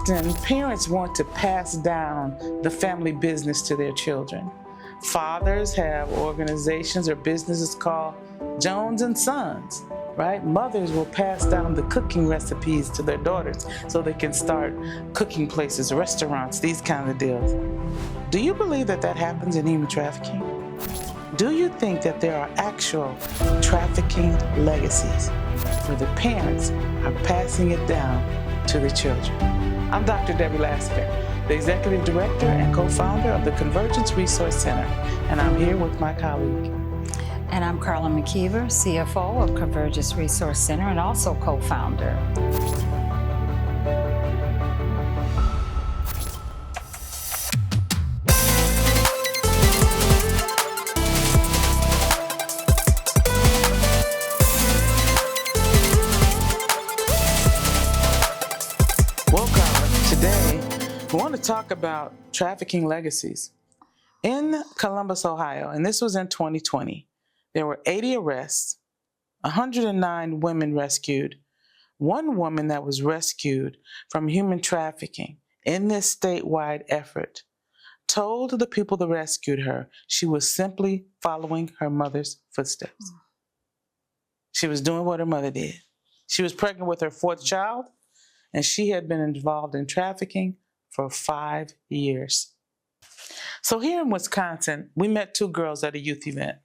Often, parents want to pass down the family business to their children. Fathers have organizations or businesses called Jones and Sons, right? Mothers will pass down the cooking recipes to their daughters so they can start cooking places, restaurants, these kind of deals. Do you believe that that happens in human trafficking? Do you think that there are actual trafficking legacies where the parents are passing it down to the children? I'm Dr. Debbie Lasker, the Executive Director and co-founder of the Convergence Resource Center, and I'm here with my colleague. And I'm Carla McKeever, CFO of Convergence Resource Center and also co-founder. I want to talk about trafficking legacies. In Columbus, Ohio, and this was in 2020, there were 80 arrests, 109 women rescued. One woman that was rescued from human trafficking in this statewide effort told the people that rescued her she was simply following her mother's footsteps. She was doing what her mother did. She was pregnant with her fourth child, and she had been involved in trafficking for 5 years. So here in Wisconsin, we met two girls at a youth event.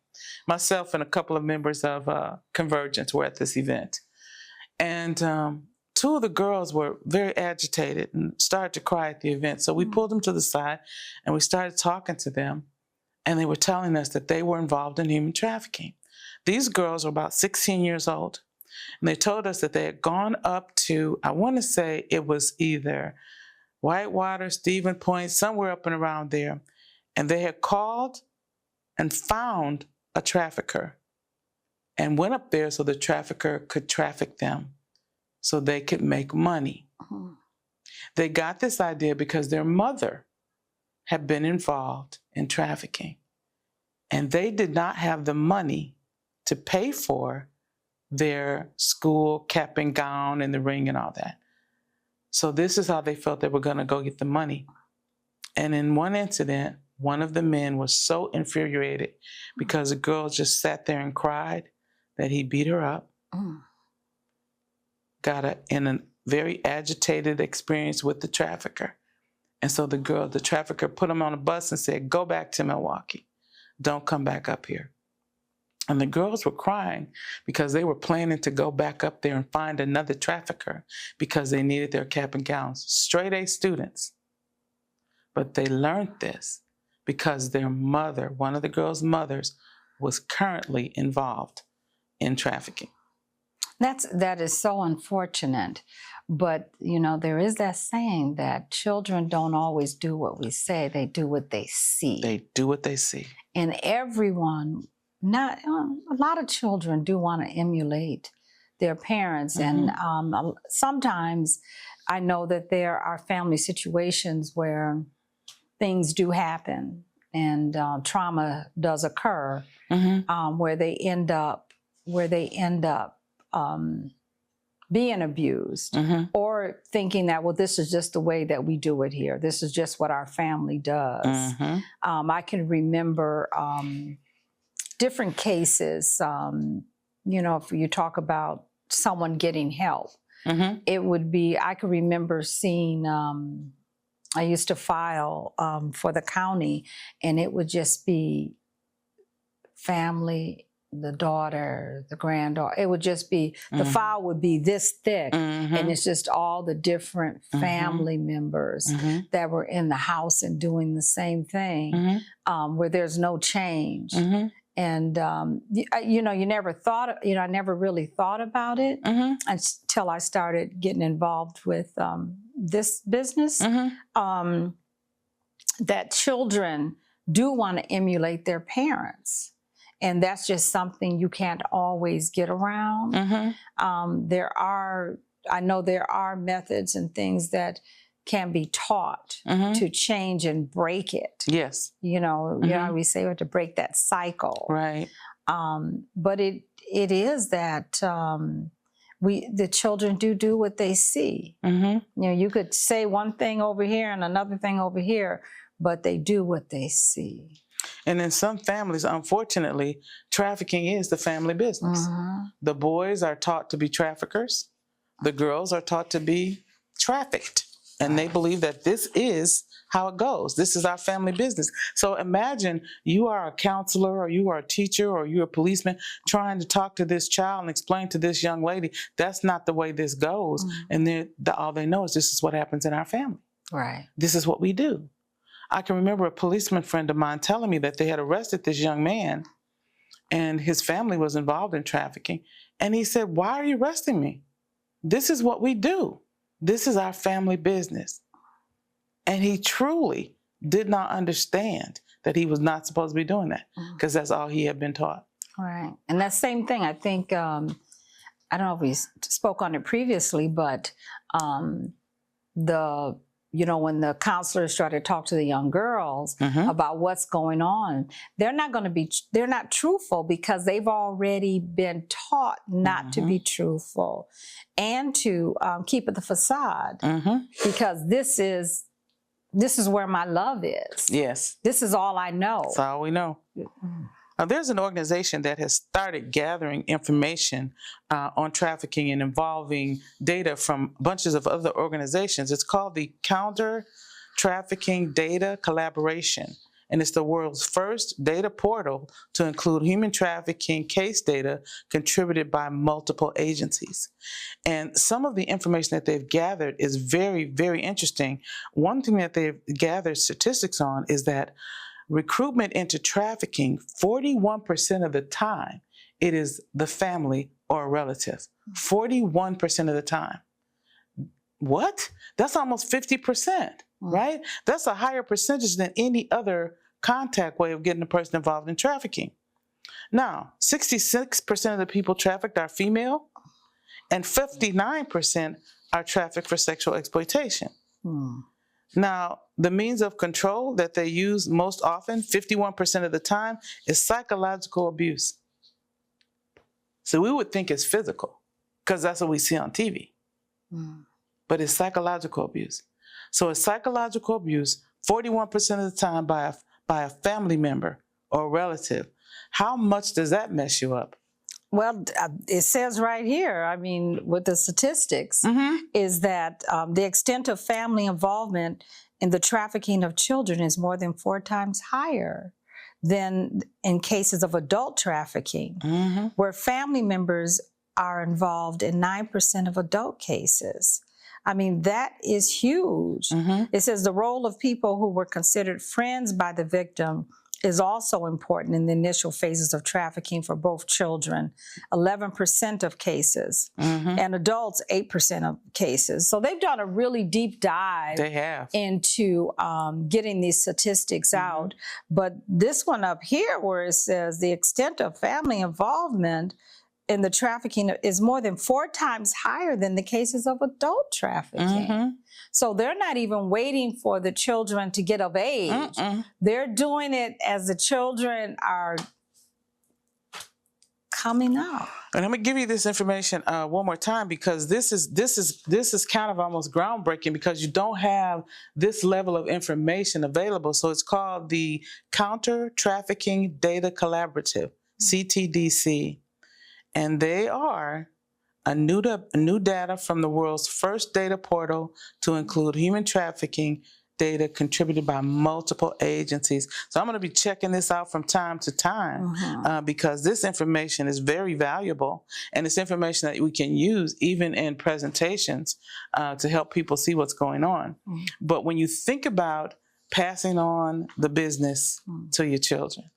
Myself and a couple of members of Convergence were at this event. And two of the girls were very agitated and started to cry at the event. So we pulled them to the side and we started talking to them. And they were telling us that they were involved in human trafficking. These girls were about 16 years old. And they told us that they had gone up to, I want to say it was either Whitewater, Stephen Point, somewhere up and around there. And they had called and found a trafficker and went up there so the trafficker could traffic them so they could make money. They got this idea because their mother had been involved in trafficking and they did not have the money to pay for their school cap and gown and the ring and all that. So this is how they felt they were going to go get the money. And in one incident, one of the men was so infuriated because the girl just sat there and cried that he beat her up. Got in a very agitated experience with the trafficker. And so the trafficker put him on a bus and said, "Go back to Milwaukee. Don't come back up here." And the girls were crying because they were planning to go back up there and find another trafficker because they needed their cap and gowns. Straight A students. But they learned this because their mother, one of the girls' mothers, was currently involved in trafficking. That is so unfortunate. But, you know, there is that saying that children don't always do what we say, they do what they see. They do what they see. And everyone, a lot of children do want to emulate their parents. And sometimes I know that there are family situations where things do happen and trauma does occur, where they end up being abused or thinking that, well, this is just the way that we do it here. This is just what our family does. I can remember different cases, you know, if you talk about someone getting help, it would be, I can remember seeing, I used to file for the county, and it would just be family, the daughter, the granddaughter. It would just be, the file would be this thick, and it's just all the different family members that were in the house and doing the same thing, where there's no change. And, you know, you never thought, you know, I never really thought about it until I started getting involved with this business, that children do want to emulate their parents. And that's just something you can't always get around. I know there are methods and things that can be taught to change and break it. Yes. You know, we say we have to break that cycle. Right. But it is that the children do what they see. You know, you could say one thing over here and another thing over here, but they do what they see. And in some families, unfortunately, trafficking is the family business. The boys are taught to be traffickers. The girls are taught to be trafficked. And they believe that this is how it goes. This is our family business. So imagine you are a counselor, or you are a teacher, or you're a policeman trying to talk to this child and explain to this young lady, that's not the way this goes. And all they know is this is what happens in our family. Right. This is what we do. I can remember a policeman friend of mine telling me that they had arrested this young man and his family was involved in trafficking. And he said, "Why are you arresting me? This is what we do. This is our family business." And he truly did not understand that he was not supposed to be doing that, because that's all he had been taught. Right. And that same thing, I think, I don't know if we spoke on it previously, but when the counselors try to talk to the young girls about what's going on, they're not truthful, because they've already been taught not to be truthful and to keep the facade, because this is where my love is. Yes. This is all I know. That's all we know. Now, there's an organization that has started gathering information on trafficking and involving data from bunches of other organizations. It's called the Counter Trafficking Data Collaboration, and it's the world's first data portal to include human trafficking case data contributed by multiple agencies. And some of the information that they've gathered is very, very interesting. One thing that they've gathered statistics on is that recruitment into trafficking, 41% of the time, it is the family or a relative. 41% of the time. What? That's almost 50%, right? That's a higher percentage than any other contact way of getting a person involved in trafficking. Now, 66% of the people trafficked are female, and 59% are trafficked for sexual exploitation. Now, the means of control that they use most often, 51% of the time, is psychological abuse. So we would think it's physical, because that's what we see on TV. But it's psychological abuse. So it's psychological abuse 41% of the time by a family member or a relative. How much does that mess you up? Well, it says right here, I mean, with the statistics, is that the extent of family involvement in the trafficking of children is more than 4 times higher than in cases of adult trafficking, where family members are involved in 9% of adult cases. I mean, that is huge. It says the role of people who were considered friends by the victim is also important in the initial phases of trafficking for both children, 11% of cases, and adults, 8% of cases. So they've done a really deep dive into getting these statistics out. But this one up here, where it says the extent of family involvement in the trafficking is more than 4 times higher than the cases of adult trafficking. So they're not even waiting for the children to get of age. They're doing it as the children are coming up. And I'm gonna give you this information one more time, because this is kind of almost groundbreaking, because you don't have this level of information available. So it's called the Counter Trafficking Data Collaborative, CTDC. And they are a new data from the world's first data portal to include human trafficking data contributed by multiple agencies. So I'm going to be checking this out from time to time because this information is very valuable, and it's information that we can use even in presentations to help people see what's going on. But when you think about passing on the business to your children,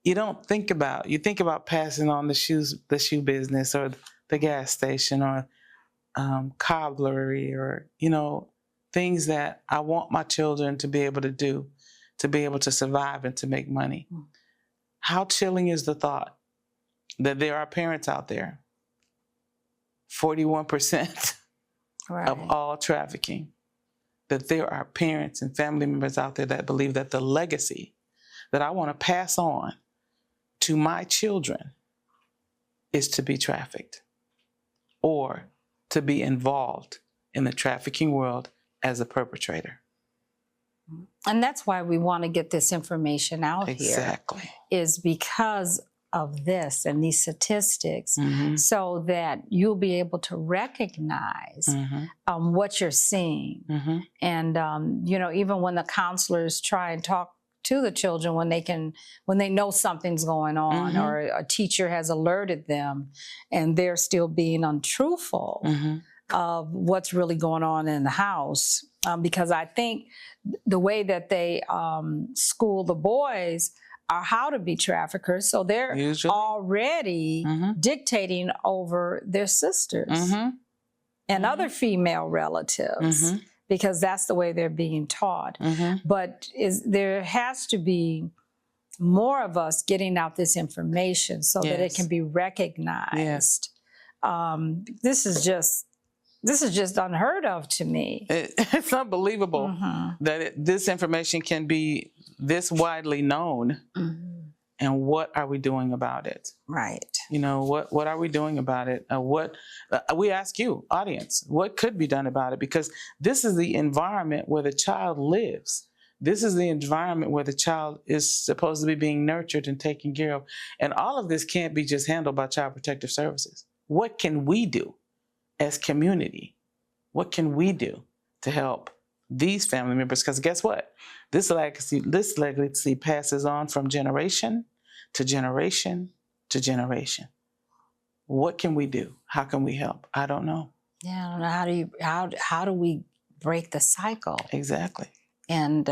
you think about passing on the shoe business, or the gas station, or cobblery, or, things that I want my children to be able to do, to be able to survive and to make money. How chilling is the thought that there are parents out there, 41% of all trafficking, that there are parents and family members out there that believe that the legacy that I want to pass on to my children is to be trafficked. or to be involved in the trafficking world as a perpetrator. And that's why we want to get this information out Exactly. here, is because of this and these statistics, Mm-hmm. so that you'll be able to recognize Mm-hmm. what you're seeing. Mm-hmm. And, you know, even when the counselors try and talk to the children, when they know something's going on, Mm-hmm. or a teacher has alerted them and they're still being untruthful Mm-hmm. of what's really going on in the house. Because I think the way that they school the boys are how to be traffickers. So they're Usually. already Mm-hmm. dictating over their sisters Mm-hmm. and other female relatives, Mm-hmm. because that's the way they're being taught. Mm-hmm. But there has to be more of us getting out this information so that it Yes. can be recognized. This is just unheard of to me. It's unbelievable that this information can be this widely known. And what are we doing about it? Right. You know, what are we doing about it? We ask you, audience, what could be done about it? Because this is the environment where the child lives. This is the environment where the child is supposed to be being nurtured and taken care of. And all of this can't be just handled by Child Protective Services. What can we do as community? What can we do to help these family members? Because guess what? This legacy passes on from generation to generation to generation. What can we do? How can we help? I don't know. Yeah, I don't know. How do we break the cycle? Exactly. And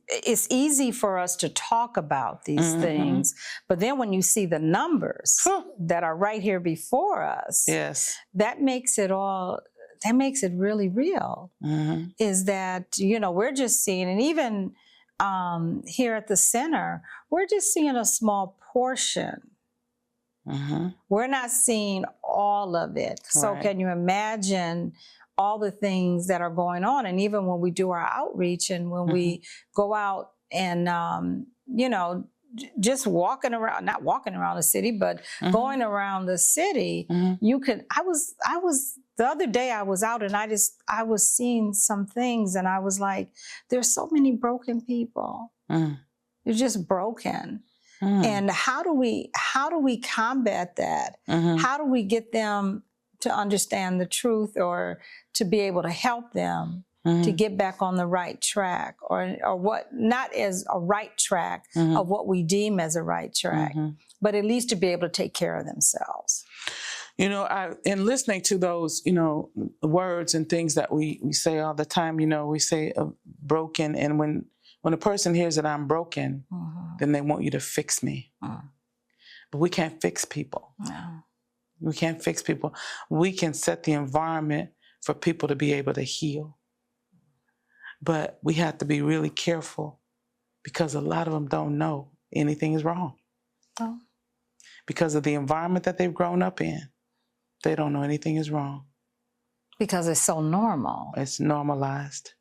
it's easy for us to talk about these things, but then when you see the numbers that are right here before us, Yes. that makes it really real. Is that, you know, we're just seeing, and even here at the center, we're just seeing a small portion. We're not seeing all of it. So Right. can you imagine all the things that are going on? And even when we do our outreach and when we go out and, you know, just walking around, not walking around the city, but going around the city, you can, the other day I was out and I was seeing some things and I was like, there's so many broken people. They're just broken. And how do we combat that? How do we get them to understand the truth, or to be able to help them to get back on the right track, or what, not as a right track of what we deem as a right track, but at least to be able to take care of themselves. You know, in listening to those, you know, words and things that we say all the time, you know, we say broken, and when a person hears that I'm broken, then they want you to fix me. But we can't fix people. No. We can't fix people. We can set the environment for people to be able to heal. But we have to be really careful, because a lot of them don't know anything is wrong. Oh. Because of the environment that they've grown up in, they don't know anything is wrong. Because it's so normal. It's normalized.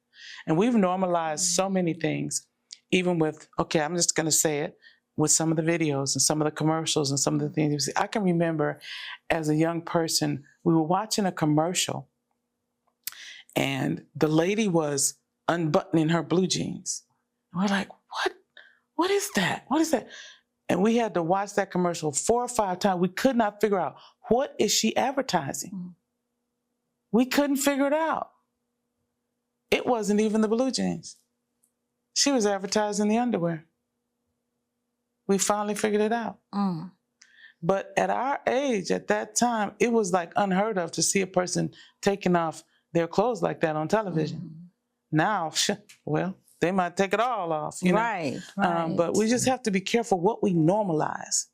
And we've normalized so many things, even with, okay, I'm just going to say it, with some of the videos and some of the commercials and some of the things you see. I can remember as a young person, we were watching a commercial and the lady was unbuttoning her blue jeans. And we're like, what is that? What is that? And we had to watch that commercial 4 or 5 times. We could not figure out, what is she advertising? We couldn't figure it out. It wasn't even the blue jeans. She was advertising the underwear. We finally figured it out. But at our age, at that time, it was like unheard of to see a person taking off their clothes like that on television. Now, well, they might take it all off, you know? Right. But we just have to be careful what we normalize.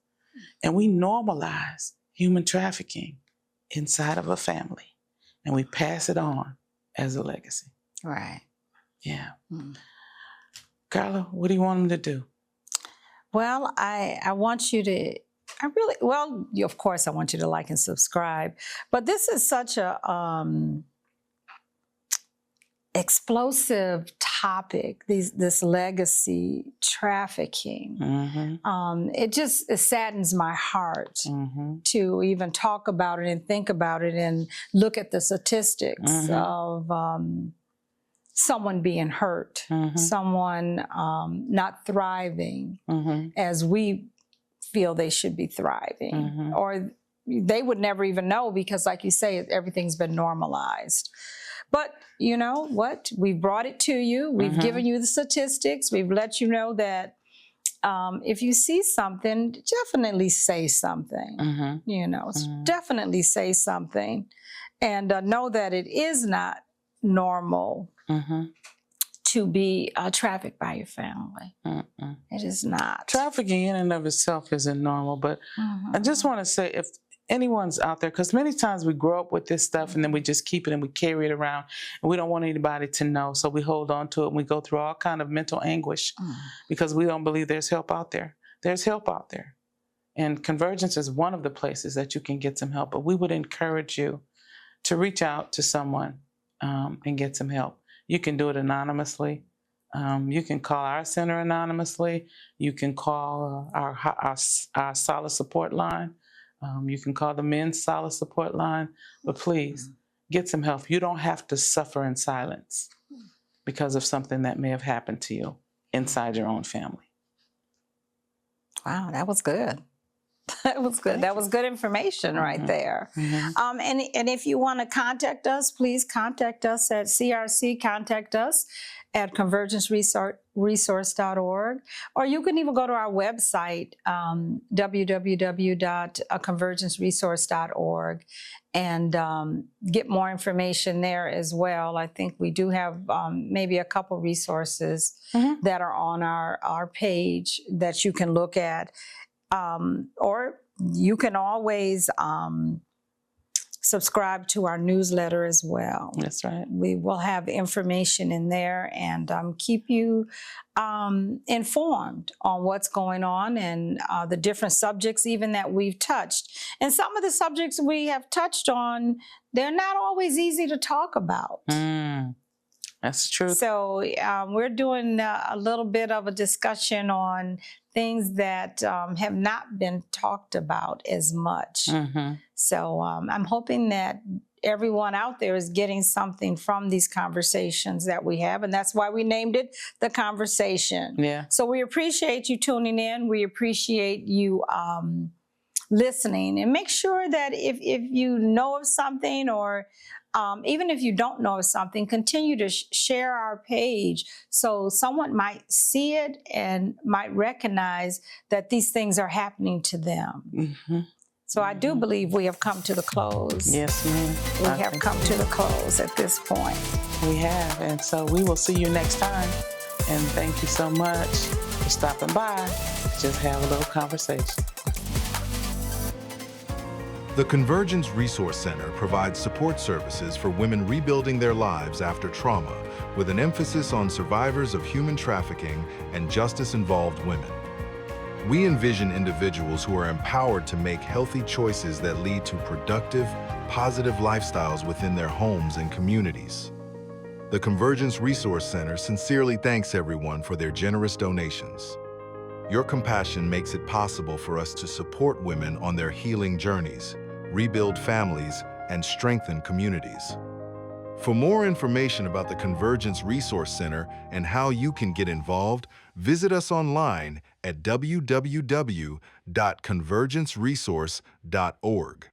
And we normalize human trafficking inside of a family. And we pass it on as a legacy. Right. Yeah. Carla, what do you want them to do? Well, I want you to, of course I want you to like and subscribe, but this is such a explosive topic, this legacy trafficking. It saddens my heart to even talk about it and think about it and look at the statistics of someone being hurt, someone not thriving as we feel they should be thriving, or they would never even know because, like you say, everything's been normalized. But you know what? We've brought it to you. We've given you the statistics. We've let you know that if you see something, definitely say something. You know, definitely say something, and know that it is not normal to be trafficked by your family. It is not. Trafficking in and of itself isn't normal, but I just want to say, if anyone's out there, because many times we grow up with this stuff and then we just keep it and we carry it around and we don't want anybody to know, so we hold on to it and we go through all kind of mental anguish because we don't believe there's help out there. There's help out there. And Convergence is one of the places that you can get some help, but we would encourage you to reach out to someone and get some help. You can do it anonymously. You can call our center anonymously. You can call our solid support line. You can call the men's solid support line. But please, get some help. You don't have to suffer in silence because of something that may have happened to you inside your own family. Wow, that was good. That was good. That was good information right there. And if you want to contact us, please contact us at CRC. Contact us at convergenceresource.org, or you can even go to our website, www.convergenceresource.org, and get more information there as well. I think we do have maybe a couple resources that are on our page that you can look at. Or you can always subscribe to our newsletter as well. That's right. We will have information in there and keep you informed on what's going on and the different subjects even that we've touched. And some of the subjects we have touched on, they're not always easy to talk about. That's true. So we're doing a little bit of a discussion on things that have not been talked about as much. So I'm hoping that everyone out there is getting something from these conversations that we have, and that's why we named it The Conversation. So we appreciate you tuning in. We appreciate you listening, and make sure that if you know of something, or even if you don't know of something, continue to share our page so someone might see it and might recognize that these things are happening to them. So I do believe we have come to the close. Yes, ma'am. We have come to the close at this point. We have, and so we will see you next time. And thank you so much for stopping by. Just have a little conversation. The Convergence Resource Center provides support services for women rebuilding their lives after trauma, with an emphasis on survivors of human trafficking and justice-involved women. We envision individuals who are empowered to make healthy choices that lead to productive, positive lifestyles within their homes and communities. The Convergence Resource Center sincerely thanks everyone for their generous donations. Your compassion makes it possible for us to support women on their healing journeys, rebuild families, and strengthen communities. For more information about the Convergence Resource Center and how you can get involved, visit us online at www.convergenceresource.org.